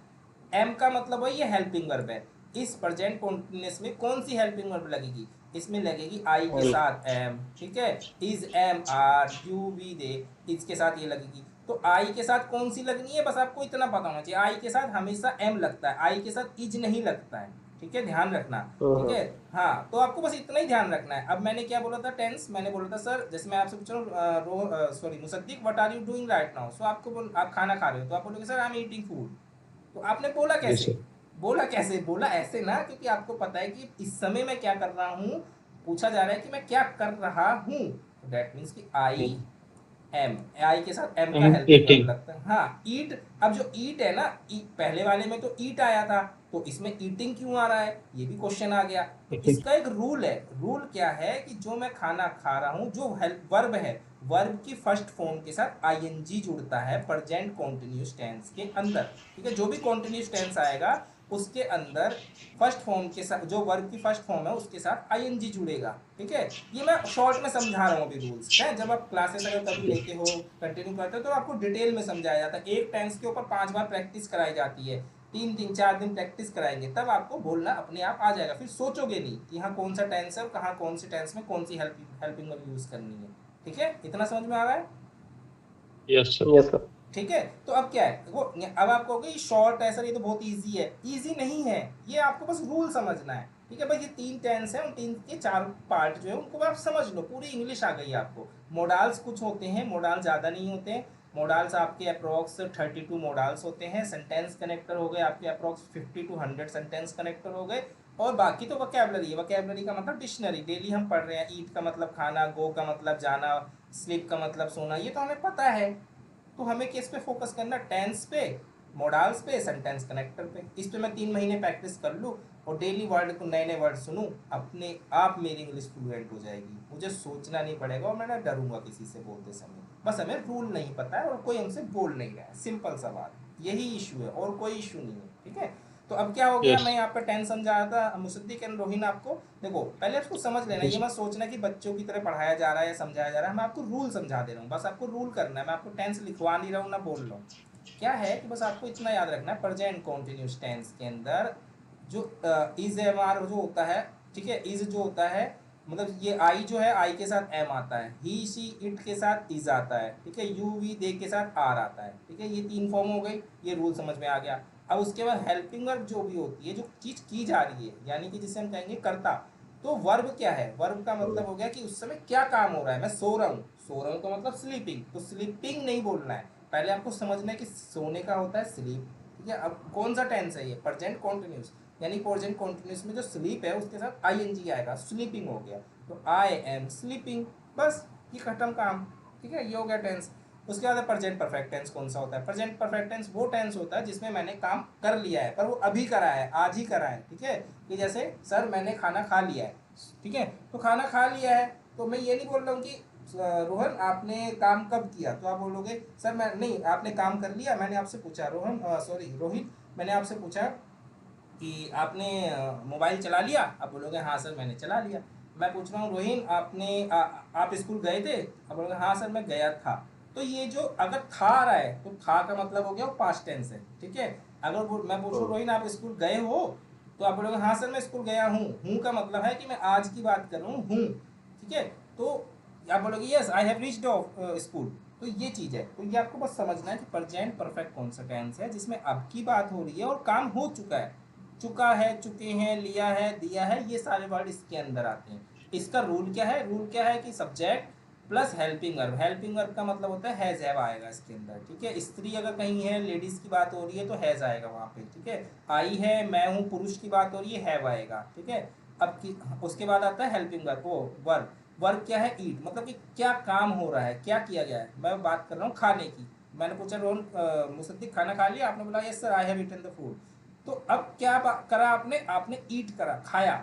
एम का मतलब है ये हेल्पिंग वर्ब है। इस प्रेजेंट कॉन्टिन्यूअस में कौन सी हेल्पिंग वर्ब लगेगी? इसमें लगेगी आई के साथ एम, ठीक है। Is am are you we they, इसके साथ ये लगेगी। तो आई के साथ कौन सी लगनी है, बस आपको इतना पता होना चाहिए, आई के साथ हमेशा एम लगता है, आई के साथ इज नहीं लगता है, ठीक है, ध्यान रखना। ठीक है, हाँ, तो आपको बस इतना ही ध्यान रखना है। अब मैंने क्या बोला था, टेंस मैंने बोला था सर, जैसे मैं आपसे पूछ रहा हूँ sorry Musaddiq, what are you doing right now, so आप खाना खा रहे हो, तो आप बोलोगे sir I am eating food. तो आपने बोला जी कैसे? सर। बोला ऐसे ना, क्योंकि आपको पता है कि इस समय मैं क्या कर रहा हूँ, पूछा जा रहा है कि मैं क्या कर रहा हूँ, तो दैट मीन्स कि आई एम, आई के साथ एम का हेल्पिंग वर्ब ईटिंग। लगता है। हाँ, ईट। अब जो ईट है ना, पहले वाले में तो ईट आया था, तो इसमें ईटिंग क्यों आ रहा है, ये भी क्वेश्चन आ गया। तो इसका एक रूल है। रूल क्या है कि जो मैं खाना खा रहा हूँ, जो हेल्प वर्ब है, वर्ब की फर्स्ट फॉर्म के साथ आईएनजी जुड़ता है प्रेजेंट कॉन्टिन्यूस टेंस के अंदर। ठीक है, जो भी कॉन्टिन्यूस टेंस आएगा उसके अंदर फर्स्ट फॉर्म के साथ, जो वर्ब की फर्स्ट फॉर्म है उसके साथ आईएनजी जुड़ेगा। ठीक है, ये मैं शॉर्ट में समझा रहा हूँ अभी रूल्स हैं। जब आप क्लासेस अगर कभी लेते हो, कंटिन्यू करते हो, तो आपको डिटेल में समझाया जाता है। एक टेंस के ऊपर 5 बार प्रैक्टिस कराई जाती है, 3 4 दिन प्रैक्टिस कराएंगे, तब आपको बोलना अपने आप आ जाएगा। फिर सोचोगे नहीं कि हाँ कौन सा टेंस है और कहाँ कौन सी टेंस में कौन सी हेल्पिंग वर्ब यूज करनी है। ठीक है, इतना समझ में आ रहा है? Yes sir. Yes sir. ठीक है, तो अब क्या है वो, अब आप कहोगे शॉर्ट है सर, ये तो बहुत इजी है। इजी नहीं है, ये आपको बस रूल समझना है। ठीक है भाई, ये 3 टेंस है, उन 3 के 4 पार्ट जो है उनको आप समझ लो, पूरी इंग्लिश आ गई आपको। मोडाल्स कुछ होते हैं, मोडाल ज़्यादा नहीं होते हैं। मोडाल्स आपके अप्रोक्स 32 मोडाल्स होते हैं। सेंटेंस कनेक्टर हो गए आपके अप्रोक्स 50 to 100 सेंटेंस कनेक्टर हो गए। और बाकी तो वोकैबलरी है। वोकैबलरी का मतलब डिक्शनरी, डेली हम पढ़ रहे हैं। ईट का मतलब खाना, गो का मतलब जाना, स्लीप का मतलब सोना, ये तो हमें पता है। तो हमें किस पे फोकस करना, टेंस पे, मोडाल्स पे, सेंटेंस कनेक्टर पे। इस पे मैं 3 महीने प्रैक्टिस कर लूँ और डेली वर्ड को, नए नए वर्ड सुनूँ, अपने आप मेरी इंग्लिश फ्लुएंट हो जाएगी। मुझे सोचना नहीं पड़ेगा और मैं ना डरूंगा किसी से बोलते समय। बस हमें रूल नहीं पता है और कोई हमसे बोल नहीं रहा है, सिंपल सा बात, यही इशू है और कोई इशू नहीं है। ठीक है, तो अब क्या हो गया, यस। मैं यहाँ पे टेंस समझा रहा था मुसद्दिक एंड रोहिन आपको। देखो पहले आपको समझ लेना, ये मत सोचना कि बच्चों की तरह पढ़ाया जा रहा है या समझाया जा रहा है। मैं आपको रूल समझा दे रहा हूँ, बस आपको रूल करना है। मैं आपको टेंस लिखवा नहीं रहा हूँ ना बोल रहा हूँ। क्या है कि बस आपको इतना याद रखना है, प्रेजेंट कॉन्टिन्यूस टेंस के अंदर जो इज एम आर जो होता है, ठीक है, इज जो होता है, मतलब ये आई जो है, आई के साथ एम आता है, ही सी इट के साथ इज आता है, ठीक है, यू वी दे के साथ आर आता है। ठीक है, ये 3 फॉर्म हो गई, ये रूल समझ में आ गया। अब उसके बाद हेल्पिंग वर्ब जो भी होती है, जो चीज़ की जा रही है, यानी कि जिसे हम कहेंगे कर्ता। तो वर्ब क्या है, वर्ब का मतलब हो गया कि उस समय क्या काम हो रहा है। मैं सो रहा हूँ, सो रहा हूँ का मतलब स्लीपिंग, तो स्लीपिंग नहीं बोलना है। पहले आपको समझना है कि सोने का होता है स्लीप। ठीक है, अब कौन सा टेंस है ये, प्रेजेंट कॉन्टिन्यूस, यानी प्रेजेंट कॉन्टिन्यूस में जो स्लीप है उसके साथ आईएनजी आएगा, स्लीपिंग हो गया। तो आई एम स्लीपिंग, बस ये खत्म काम। ठीक है, ये हो गया टेंस। उसके बाद प्रेजेंट परफेक्ट टेंस कौन सा होता है? प्रेजेंट परफेक्ट टेंस वो टेंस होता है जिसमें मैंने काम कर लिया है, पर वो अभी करा है, आज ही करा है। ठीक है, कि जैसे सर मैंने खाना खा लिया है। ठीक है, तो खाना खा लिया है, तो मैं ये नहीं बोल रहा हूँ कि रोहन आपने काम कब किया, तो आप बोलोगे सर मैं नहीं, आपने काम कर लिया, मैंने आपसे पूछा रोहन, सॉरी रोहित, मैंने आपसे पूछा कि आपने मोबाइल चला लिया, आप बोलोगे हाँ सर मैंने चला लिया। मैं पूछ रहा हूँ रोहिन, आप स्कूल गए थे, आप बोलोगे हाँ सर मैं गया था। तो ये जो अगर था आ रहा है, तो था का मतलब हो गया वो पास्ट टेंस है। ठीक है, अगर मैं पूछूँ रोहिन आप स्कूल गए हो, तो आप बोलोगे हाँ सर मैं स्कूल गया हूँ का मतलब है कि मैं आज की बात कर रहा हूँ। ठीक है, तो आप बोलोगे yes I have reached school. तो ये चीज़ है, तो ये आपको बस समझना है कि प्रेजेंट परफेक्ट कौन सा टेंस है जिसमें अब की बात हो रही है और काम हो चुका है। चुका है, चुके हैं, लिया है, दिया है, ये सारे वर्ड इसके अंदर आते हैं। इसका रूल क्या है, रूल क्या है कि subject plus helping verb. Helping verb का मतलब होता है हैज हैव आएगा इसके अंदर। ठीक है, स्त्री अगर कहीं है, लेडीज की बात हो रही है, तो हैज आएगा वहाँ पे। ठीक है, आई है, मैं हूँ, पुरुष की बात हो रही है, हैव आएगा। ठीक है, अब की उसके बाद आता है हेल्पिंग वर्ब, वो वर्ब। वर्ब क्या है, ईट, मतलब कि क्या काम हो रहा है, क्या किया गया है। मैं बात कर रहा हूँ खाने की। मैंने पूछा रोहन मुसद्दिक खाना खा लिया, आपने बोला yes sir I have eaten the food. तो अब क्या करा आपने, आपने ईट करा, खाया।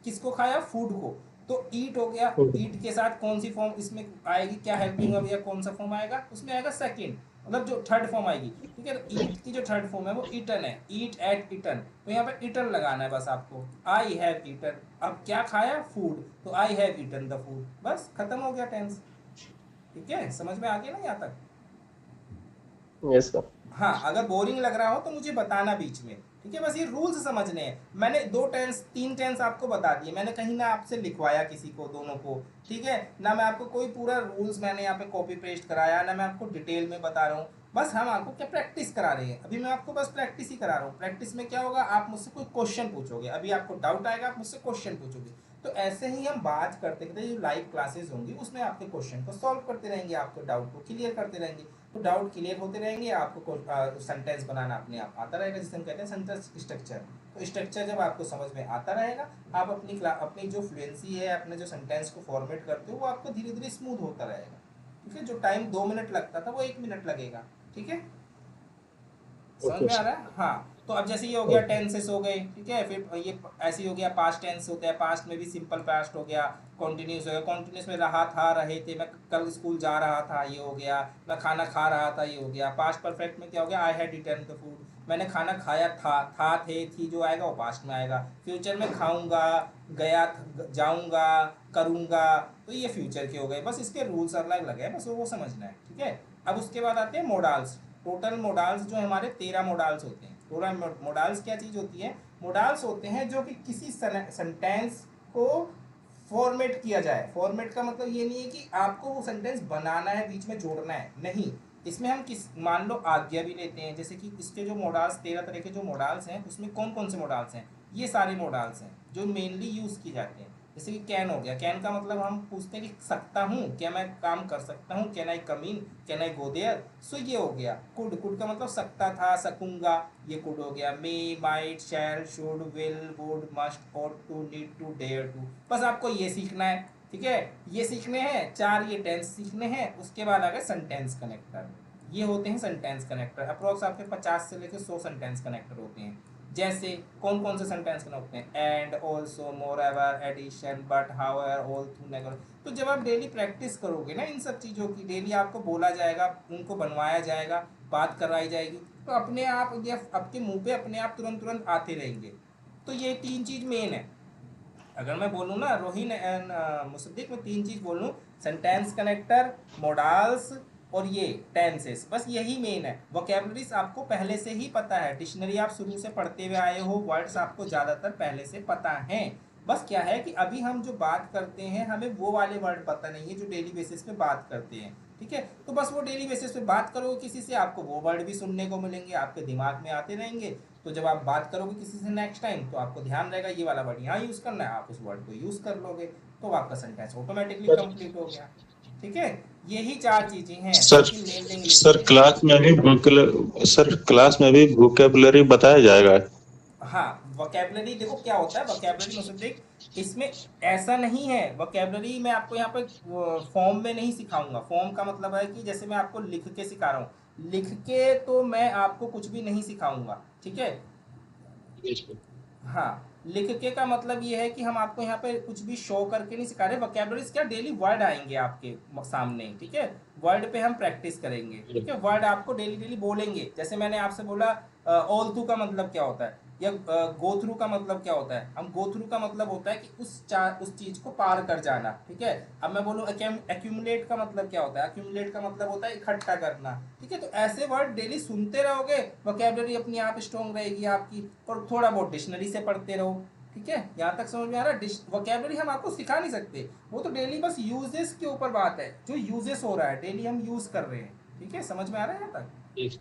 किसको खाया, फूड को। तो ईट हो गया। ईट के साथ कौन सी फॉर्म इसमें आएगी, क्या हेल्पिंग वर्ब या कौन सा फॉर्म आएगा, उसमें आएगा सेकंड, मतलब जो थर्ड फॉर्म आएगी। ठीक है, तो ईट की जो थर्ड फॉर्म है वो ईटन है, ईट एट ईटन, तो यहाँ पे ईटन लगाना है बस आपको। आई हैव ईटन, अब क्या खाया, फूड, तो I have eaten the food, बस खत्म हो गया टेंस। ठीक है, समझ में आ गया ना यहाँ तक? Yes sir. हाँ, अगर बोरिंग लग रहा हो तो मुझे बताना बीच में। ठीक है, बस ये रूल्स समझने हैं। मैंने 2 टेंस 3 टेंस आपको बता दिए, मैंने कहीं ना आपसे लिखवाया किसी को, दोनों को। ठीक है ना, मैं आपको कोई पूरा रूल्स मैंने यहाँ पे कॉपी पेस्ट कराया ना, मैं आपको डिटेल में बता रहा हूँ। बस हम आपको क्या प्रैक्टिस करा रहे हैं, अभी मैं आपको बस प्रैक्टिस ही करा रहा हूँ। प्रैक्टिस में क्या होगा, आप मुझसे कोई क्वेश्चन पूछोगे, अभी आपको डाउट आएगा, आप मुझसे क्वेश्चन पूछोगे। तो ऐसे ही हम बात करते करते जो लाइव क्लासेस होंगी उसमें आपके क्वेश्चन को सॉल्व करते रहेंगे, आपको डाउट को क्लियर करते रहेंगे। तो डाउट क्लियर होते रहेंगे, आपको सेंटेंस बनाना अपने आप आता रहेगा, जिसे हम कहते हैं सेंटेंस स्ट्रक्चर। तो स्ट्रक्चर जब आपको समझ में आता रहेगा, आप अपनी जो फ्लुएंसी है, अपने जो सेंटेंस को फॉर्मेट करते हो, वो आपको धीरे धीरे स्मूथ होता रहेगा। ठीक है, जो टाइम 2 मिनट लगता था वो 1 मिनट लगेगा। ठीक है, समझ ओके में आ सर। रहा है? हाँ, तो अब जैसे ये हो गया टेंसेस हो गए, ठीक है, फिर ये ऐसे ही हो गया पास्ट टेंस होता है, पास्ट में भी सिंपल पास्ट हो गया, कॉन्टिन्यूस हो गया, कॉन्टिन्यूस में रहा था, रहे थे, मैं कल स्कूल जा रहा था, ये हो गया, मैं खाना खा रहा था, ये हो गया। पास्ट परफेक्ट में क्या हो गया, I had eaten the food, मैंने खाना खाया था थे, थी जो आएगा वो पास्ट में आएगा। फ्यूचर में खाऊंगा, गया, जाऊंगा, करूंगा, तो ये फ्यूचर के हो गए। बस इसके रूल्स अलग अलग है, बस वो समझना है। ठीक है, अब उसके बाद आते हैं मोडाल्स। टोटल मोडाल्स जो हमारे 13 मोडाल्स होते हैं। टोटल मोडाल्स क्या चीज़ होती है, मोडाल्स होते हैं जो कि किसी सेंटेंस को फॉर्मेट किया जाए। फॉर्मेट का मतलब ये नहीं है कि आपको वो सेंटेंस बनाना है, बीच में जोड़ना है, नहीं। इसमें हम किस मान लो आज्ञा भी लेते हैं, जैसे कि इसके जो मोडाल्स 13 तरह के जो मोडाल्स हैं, उसमें कौन कौन से मोडाल्स हैं, ये सारे मोडाल्स हैं जो मेनली यूज़ की जाते हैं। जैसे कि कैन हो गया, कैन का मतलब हम पूछते हैं कि सकता हूँ, क्या मैं काम कर सकता हूँ, can I come in, can I go there. So ये हो गया। कुड, कुड का मतलब सकता था, सकूंगा, ये कुड हो गया। May, might, shall, should, will, would, must, ought to, need to, dare to. बस आपको ये सीखना है। ठीक है, ये सीखने हैं 4, ये टेंस सीखने हैं। उसके बाद आ गए सेंटेंस कनेक्टर। ये होते हैं सेंटेंस कनेक्टर। अप्रोक्स आपके 50 से लेकर 100 सेंटेंस कनेक्टर होते हैं। जैसे कौन कौन से सेंटेंस कनेक्ट होते हैं, and, also, moreover, addition, but, however, all through, never. तो जब आप डेली प्रैक्टिस करोगे ना इन सब चीज़ों की, डेली आपको बोला जाएगा, उनको बनवाया जाएगा, बात कराई जाएगी, तो अपने आप ये आपके मुंह पे अपने आप तुरंत तुरंत आते रहेंगे। तो ये 3 चीज़ मेन है। अगर मैं बोलूँ ना रोहिन एंड मुसद्दिक, में 3 चीज़ बोलूँ, सेंटेंस कनेक्टर, मोडाल्स और ये टेंसेस, बस यही मेन है। वोकेबलरीज आपको पहले से ही पता है, डिक्शनरी आप शुरू से पढ़ते हुए आए हो, वर्ड्स आपको ज़्यादातर पहले से पता हैं। बस क्या है कि अभी हम जो बात करते हैं, हमें वो वाले वर्ड पता नहीं है जो डेली बेसिस पे बात करते हैं। ठीक है, तो बस वो डेली बेसिस पे बात करोगे किसी से, आपको वो वर्ड भी सुनने को मिलेंगे, आपके दिमाग में आते रहेंगे। तो जब आप बात करोगे किसी से नेक्स्ट टाइम, तो आपको ध्यान रहेगा ये वाला वर्ड यहाँ यूज़ करना है, आप उस वर्ड को यूज़ कर लोगे, तो आपका सेंटेंस ऑटोमेटिकली सर कंप्लीट हो गया। ठीक है, यही 4 चीज़ें हैं जो सर कि मेनली इंग्लिश सर में है। क्लास में भी सर क्लास में भी वोकेबलरी बताया जाएगा? हाँ, वोकेबलरी देखो क्या होता है, वोकेबलरी मतलब देख, इसमें ऐसा नहीं है। वोकेबलरी मैं आपको यहाँ पे फॉर्म में नहीं सिखाऊंगा। फॉर्म का मतलब है कि जैसे मैं आपको लिख के सिखा रहा हूँ, लिख के तो मैं आपको कुछ भी नहीं सिखाऊंगा। ठीक है, हाँ, लिख के का मतलब ये है कि हम आपको यहाँ पे कुछ भी शो करके नहीं सिखा रहे। वोकेबलरीज क्या, डेली वर्ड आएंगे आपके सामने। ठीक है, वर्ड पे हम प्रैक्टिस करेंगे। ठीक है, वर्ड आपको डेली डेली बोलेंगे। जैसे मैंने आपसे बोला ऑल थ्रू का मतलब क्या होता है, या गो थ्रू का मतलब क्या होता है। हम गो थ्रू का मतलब होता है कि उस चीज को पार कर जाना। ठीक है, अब मैं बोलूँ एक्यूमुलेट का मतलब क्या होता है, एक्यूमुलेट का मतलब होता है इकट्ठा करना। ठीक है, तो ऐसे वर्ड डेली सुनते रहोगे, वोकेबलरी अपनी आप स्ट्रॉन्ग रहेगी आपकी। और थोड़ा बहुत डिक्शनरी से पढ़ते रहो। ठीक है, यहाँ तक समझ में आ रहा है? वोकेबलरी हम आपको सिखा नहीं सकते, वो तो डेली बस यूजेस के ऊपर बात है, जो यूजेस हो रहा है डेली हम यूज कर रहे हैं। ठीक है, समझ में आ रहा है यहाँ तक? यस।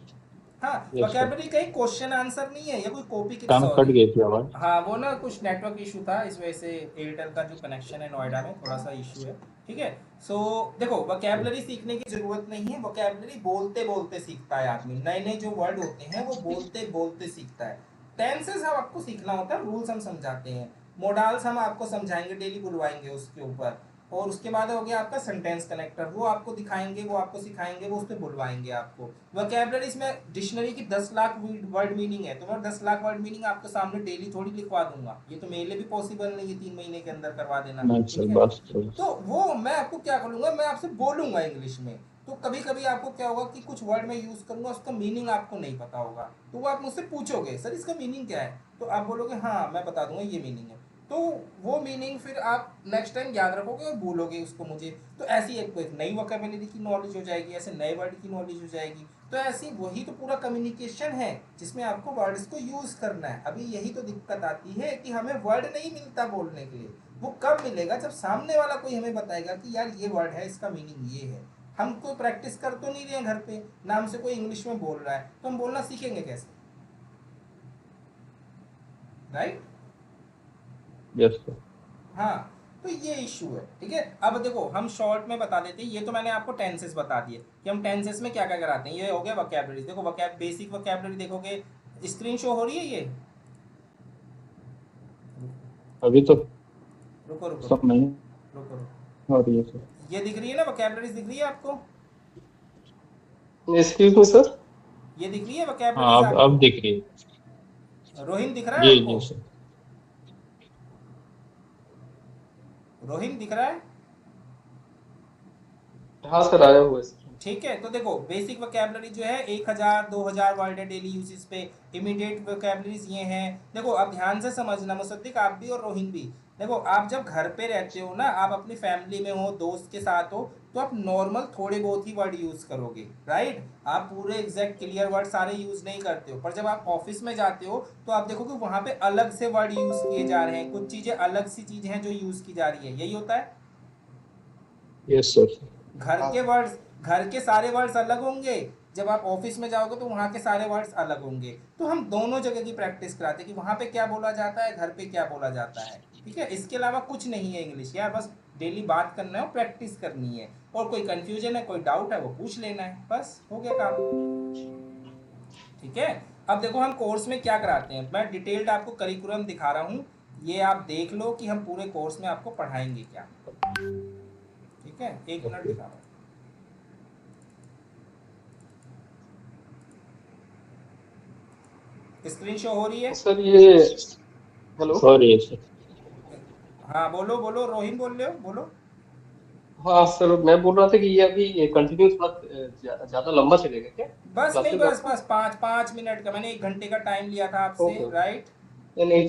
हाँ, यस सर। वोकेबलरी कहीं क्वेश्चन आंसर नहीं है, या कोई कॉपी की, कान कट सॉरी। गई थी आवाज। हाँ, वो ना कुछ नेटवर्क इशू था, इस वजह से एयरटेल का जो कनेक्शन है नोएडा में थोड़ा सा इशू है। ठीक है, सो देखो, वोकेबलरी सीखने की जरूरत नहीं है। वोकेबलरी बोलते बोलते सीखता है आदमी, नए नए जो वर्ड होते हैं वो बोलते बोलते सीखता है। टेंसेस हम आपको सीखना होता है, रूल्स हम समझाते हैं। मोडाल्स हम आपको समझाएंगे, डेली बुलवाएंगे उसके ऊपर। और उसके बाद हो गया आपका सेंटेंस कनेक्टर, वो आपको दिखाएंगे, वो आपको सिखाएंगे, वो उस पर बुलवाएंगे आपको। वोकेबलरीज में डिक्शनरी की 10 लाख वर्ड मीनिंग है, तो मैं 10 लाख वर्ड मीनिंग आपके सामने डेली थोड़ी लिखवा दूंगा, ये तो मेरे लिए भी पॉसिबल नहीं है 3 महीने के अंदर करवा देना। नहीं सर, ठीक है, बस सर। तो वो मैं आपको क्या करूँगा, मैं आपसे बोलूँगा इंग्लिश में। तो कभी कभी आपको क्या होगा कि कुछ वर्ड मैं यूज़ करूँगा, उसका मीनिंग आपको नहीं पता होगा, तो वो आप मुझसे पूछोगे सर इसका मीनिंग क्या है, तो आप बोलोगे हाँ मैं बता दूंगा ये मीनिंग है। तो वो मीनिंग फिर आप नेक्स्ट टाइम याद रखोगे और बोलोगे उसको मुझे। तो ऐसी एक नई वोकेबलरी की नॉलेज हो जाएगी, ऐसे नए वर्ड की नॉलेज हो जाएगी। तो ऐसी वही तो पूरा कम्युनिकेशन है, जिसमें आपको वर्ड्स को यूज़ करना है। अभी यही तो दिक्कत आती है कि हमें वर्ड नहीं मिलता बोलने के लिए। वो कब मिलेगा, जब सामने वाला कोई हमें बताएगा कि यार ये वर्ड है, इसका मीनिंग ये है। हम कोई प्रैक्टिस कर तो नहीं रहे हैं घर पे, ना हमसे कोई इंग्लिश में बोल रहा है, तो हम बोलना सीखेंगे कैसे? राइट? Yes sir. हाँ, तो ये इशू है। ठीक है, अब देखो हम शॉर्ट में बता देते हैं। ये तो मैंने आपको टेंसेस बता दिए कि हम टेंसेस में क्या क्या कराते हैं। ये हो गया वोकैबुलरी। देखो बेसिक वोकैबुलरी देखोगे, स्क्रीन शो हो रही है ये? अभी तो रुको रुको सब रुको नहीं रुको रुको। हो रही है सर। ये दिख रही है ना, वोकैबुलरी दिख रही है आपको? Excuse me sir. ये दिख रही है हाँ वोकैबुलरीज अब आपको? दिख रही है। रोहिन दिख रहा है जी आपको? जी सर। रोहिन दिख रहा है? हाँ सर, आया हुआ है सर। ठीक है, तो देखो बेसिक वोकैबुलरी जो है 1000 2000 वर्ड है डेली यूजेस पे। इमीडिएट वोकैबुलरीज ये हैं। देखो अब ध्यान से समझना, मुसद्दिक आप भी और रोहिन भी। देखो आप जब घर पे रहते हो ना, आप अपनी फैमिली में हो, दोस्त के साथ हो, तो आप नॉर्मल थोड़े बहुत ही वर्ड यूज करोगे, राइट? आप पूरे एग्जैक्ट क्लियर वर्ड सारे यूज नहीं करते हो। पर जब आप ऑफिस में जाते हो तो आप देखोगे वहां पे अलग से वर्ड यूज किए जा रहे हैं, कुछ चीजें अलग सी चीजें हैं जो यूज की जा रही है। यही होता है। Yes sir. घर के वर्ड्स, घर के सारे वर्ड्स अलग होंगे, जब आप ऑफिस में जाओगे तो वहाँ के सारे वर्ड्स अलग होंगे। तो हम दोनों जगह की प्रैक्टिस कराते हैं कि वहाँ पे क्या बोला जाता है, घर पे क्या बोला जाता है। ठीक है, इसके अलावा कुछ नहीं है इंग्लिश यार, बस डेली बात करना है और प्रैक्टिस करनी है। और कोई कंफ्यूजन है, कोई डाउट है, वो पूछ लेना है, बस हो गया काम। ठीक है, अब देखो हम कोर्स में क्या कराते हैं। मैं डिटेल्ड आपको करिकुलम दिखा रहा हूँ, ये आप देख लो कि हम पूरे कोर्स में आपको पढ़ाएंगे क्या। ठीक है, एक मिनट ओके। दिखा रहा हूँ। स्क्रीन शो हो रही है? सर ये, हेलो। हो रही है सर। हाँ बोलो बोलो, रोहिन बोल रहे हो, बोलो। हाँ सर, मैं बोल रहा था कि ये अभी कंटिन्यूस क्लास ज्यादा लंबा चलेगा क्या बस नहीं, क्लासेस बस आपका? बस 5 5 मिनट का, मैंने 1 घंटे का टाइम लिया था आपसे, ओके ओके। राइट? नहीं नहीं,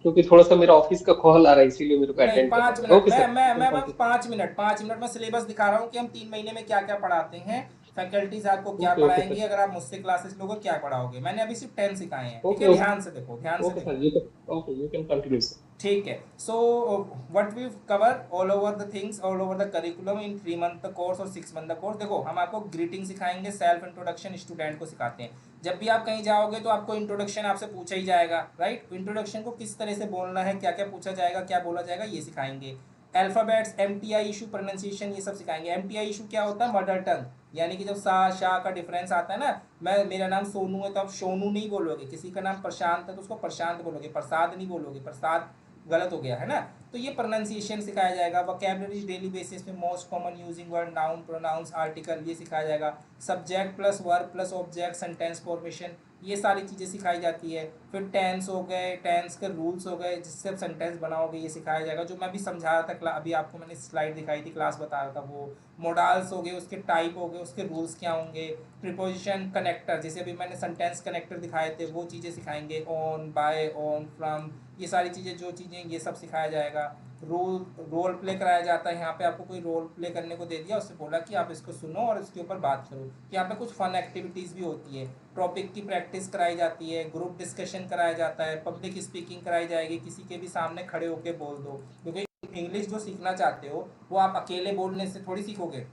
क्योंकि थोड़ा सा मेरा ऑफिस का कॉल आ रहा है, इसीलिए मेरे को नहीं, अटेंड करना पाँच पड़ेगा। मिनट ओके मैं सर, मैं यू कैन मैं बस कंटिन्यू। 5 मिनट, 5 मिनट में सिलेबस दिखा रहा हूँ कि हम 3 महीने में क्या क्या पढ़ाते हैं। फैकल्टीज आपको क्या ओके ओके पढ़ाएंगी, सर। अगर आप मुझसे क्लासेस लोगे क्या पढ़ाओगे। मैंने अभी सिर्फ 10 सिखाए हैं। ठीक ओके है, ओके। ध्यान से देखो, ध्यान से ओके देखो। सर, ये तो okay, you can continue sir. ठीक है, so what we cover all over the things, all over the curriculum in 3 month the course और 6 मंथ द कोर्स। देखो हम आपको ग्रीटिंग सिखाएंगे, सेल्फ इंट्रोडक्शन स्टूडेंट को सिखाते हैं। जब भी आप कहीं जाओगे तो आपको इंट्रोडक्शन आपसे पूछा ही जाएगा, राइट? इंट्रोडक्शन को किस तरह से बोलना है, क्या क्या पूछा जाएगा, क्या बोला जाएगा, ये सिखाएंगे। अल्फाबेट्स, एमटीआई इशू, प्रोनाउंसिएशन, ये सब सिखाएंगे। एमटीआई इशू क्या होता है? मदर टंग, यानी कि जब सा शा का डिफरेंस आता है ना, मेरा नाम सोनू है तो आप सोनू नहीं बोलोगे, किसी का नाम प्रशांत है तो उसको प्रशांत बोलोगे, प्रसाद नहीं बोलोगे, प्रसाद गलत हो गया है ना। तो ये प्रोनाउंसिएशन सिखाया जाएगा। वोकैबुलरी डेली बेसिस पे most common using word, noun, pronouns, article, ये सिखाया जाएगा। Subject plus verb plus object, sentence formation, ये सारी चीज़ें सिखाई जाती है। फिर टेंस हो गए, टेंस के रूल्स हो गए, जिससे आप सेंटेंस बनाओगे, ये सिखाया जाएगा। जो मैं भी समझा रहा था, अभी आपको मैंने स्लाइड दिखाई थी, क्लास बता रहा था, वो मोडाल्स हो गए, उसके टाइप हो गए, उसके रूल्स क्या होंगे। प्रीपोजिशन, कनेक्टर, जैसे अभी मैंने सेंटेंस कनेक्टर दिखाए थे, वो चीज़ें सिखाएंगे। ऑन, बाय, ऑन, फ्रॉम, ये सारी चीज़ें, जो चीज़ें, ये सब सिखाया जाएगा। रोल प्ले कराया जाता है। यहाँ पे आपको कोई रोल प्ले करने को दे दिया, उससे बोला कि आप इसको सुनो और इसके ऊपर बात करो। यहाँ पे कुछ फन एक्टिविटीज़ भी होती है। टॉपिक की प्रैक्टिस कराई जाती है, ग्रुप डिस्कशन कराया जाता है, पब्लिक स्पीकिंग कराई जाएगी, किसी के भी सामने खड़े होकर बोल दो। क्योंकि इंग्लिश जो सीखना चाहते हो वो आप अकेले बोलने से थोड़ी सीखोगे।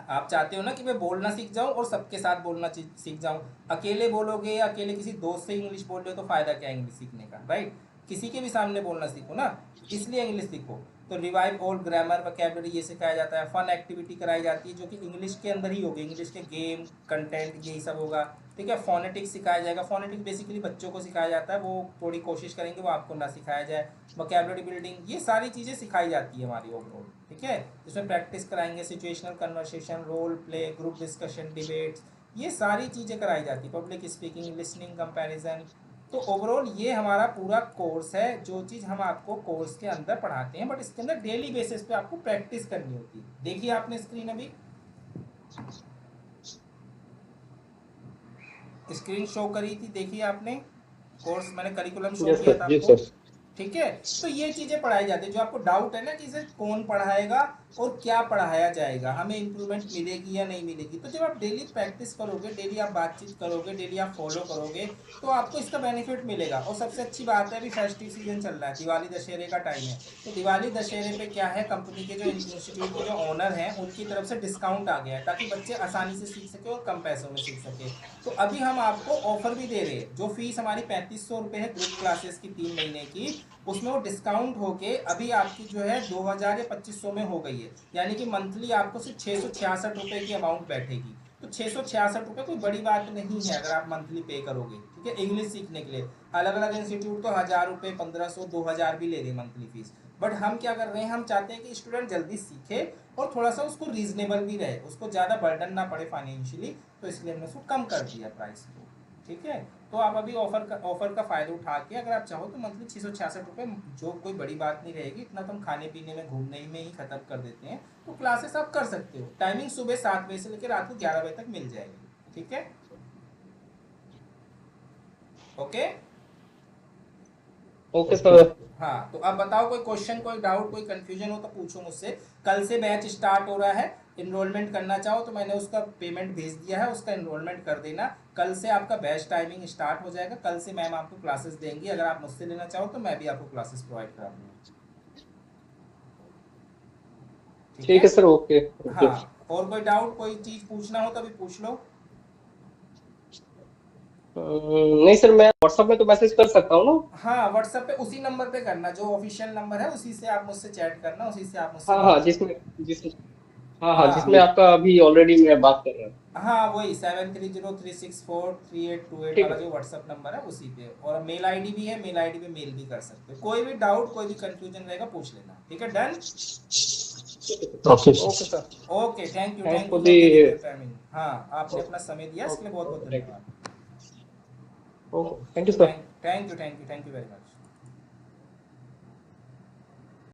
आप चाहते हो ना कि मैं बोलना सीख जाऊं और सबके साथ बोलना सीख जाऊं। अकेले बोलोगे या अकेले किसी दोस्त से इंग्लिश बोल रहे हो तो फ़ायदा क्या है इंग्लिश सीखने का, राइट? किसी के भी सामने बोलना सीखो ना, इसलिए इंग्लिश सीखो। तो रिवाइव ओल्ड ग्रामर, वोकैबुलरी, ये सिखाया जाता है। फन एक्टिविटी कराई जाती है जो कि इंग्लिश के अंदर ही होगी, इंग्लिश के गेम, कंटेंट, यही सब होगा। ठीक है, फोनेटिक्स सिखाया जाएगा। फोनेटिक्स बेसिकली बच्चों को सिखाया जाता है, वो थोड़ी कोशिश करेंगे वो आपको ना सिखाया जाए। वोकैबुलरी बिल्डिंग, ये सारी चीज़ें सिखाई जाती है हमारी ओवरऑल। ठीक है, इसमें प्रैक्टिस कराएंगे, situational conversation, role play, group discussion, debates, ये सारी चीज़ें कराई जाती है। Public speaking, listening, comparison. तो ओवरऑल ये हमारा पूरा कोर्स है, जो चीज़ हम आपको कोर्स के अंदर पढ़ाते हैं, बट इसके अंदर डेली बेसिस पे आपको प्रैक्टिस करनी होती है। देखिए आपने स्क्रीन, अभी स्क्रीन शो करी थी, देखिए आपने, कोर्स मैंने करिकुलम शो यस किया सर। था जी आपको। सर। ठीक है। तो ये चीजें पढ़ाई जाती है। जो आपको डाउट है ना कि इसे कौन पढ़ाएगा और क्या पढ़ाया जाएगा, हमें इंप्रूवमेंट मिलेगी या नहीं मिलेगी, तो जब आप डेली प्रैक्टिस करोगे, डेली आप बातचीत करोगे, डेली आप फॉलो करोगे, तो आपको इसका बेनिफिट मिलेगा। और सबसे अच्छी बात है, अभी फेस्टिव सीजन चल रहा है, दिवाली दशहरे का टाइम है, तो दिवाली दशहरे पे क्या है, कंपनी के जो इंस्टीट्यूट के जो ओनर हैं उनकी तरफ से डिस्काउंट आ गया है, ताकि बच्चे आसानी से सीख सके और कम पैसों में सीख सके। तो अभी हम आपको ऑफर भी दे रहे हैं। जो फीस हमारी 3500 रुपये है ग्रुप क्लासेस की 3 महीने की, उसमें वो डिस्काउंट होके अभी आपकी जो है 2000 या 2500 में हो गई है। यानी कि मंथली आपको सिर्फ 666 रुपये की अमाउंट बैठेगी। तो 666 रुपये कोई बड़ी बात नहीं है अगर आप मंथली पे करोगे, ठीक है, इंग्लिश सीखने के लिए। अलग अलग इंस्टीट्यूट तो 1000 रुपये, 1500, 2000 भी ले रहे हैं मंथली फीस। बट हम क्या कर रहे हैं, हम चाहते हैं कि स्टूडेंट जल्दी सीखे और थोड़ा सा उसको रीजनेबल भी रहे, उसको ज़्यादा बर्डन ना पड़े फाइनेंशियली, तो इसलिए हमने उसको कम कर दिया प्राइस को, ठीक है। तो आप अभी ऑफर का फ़ायदा उठा के अगर आप चाहो तो मंथली 666 रुपये, जो कोई बड़ी बात नहीं रहेगी, इतना तो हम खाने पीने में घूमने में ही ख़त्म कर देते हैं। तो क्लासेस आप कर सकते हो। टाइमिंग सुबह 7 बजे से लेकर रात को 11 बजे तक मिल जाएगी, ठीक है। Okay okay sir. हाँ, तो अब बताओ, कोई क्वेश्चन, कोई डाउट, कोई कंफ्यूजन हो तो पूछो मुझसे। कल से बैच स्टार्ट हो रहा है, इनरोलमेंट करना चाहो तो मैंने उसका पेमेंट भेज दिया है, उसका इनरोलमेंट कर देना। कल से आपका बैच टाइमिंग स्टार्ट हो जाएगा। कल से मैम आपको क्लासेस देंगी। अगर आप मुझसे लेना चाहो तो मैं भी आपको क्लासेस प्रोवाइड करा दूंगा, ठीक है सर। ओके। हाँ, और कोई डाउट, कोई चीज़ पूछना हो तो अभी पूछ लो। नहीं सर, मैं व्हाट्सएप में तो मैसेज कर सकता हूँ ना? हाँ, व्हाट्सएप पे उसी नंबर पे करना, जो ऑफिशियल नंबर है उसी से आप मुझसे चैट करना, उसी से आप मुझसे हाँ हाँ, बात जिसमें करना। जिसमें हाँ हाँ, जिसमें हाँ आपका अभी ऑलरेडी मैं बात कर रहा हूँ। हाँ, वही 7303643828 ठीक वाला है। जो व्हाट्सएप नंबर है उसी पे। और मेल आईडी भी है, मेल आईडी पे मेल भी कर सकते हो। कोई भी डाउट, कोई भी कंफ्यूजन रहेगा पूछ लेना, ठीक है। Done. Okay okay sir. Okay, thank you thanks for for the. Giving your timing. हाँ, आपने अपना समय दिया, इसके लिए बहुत बहुत ओके, थैंक धन्यवाद। You. Okay, thank you sir. Thank you very much.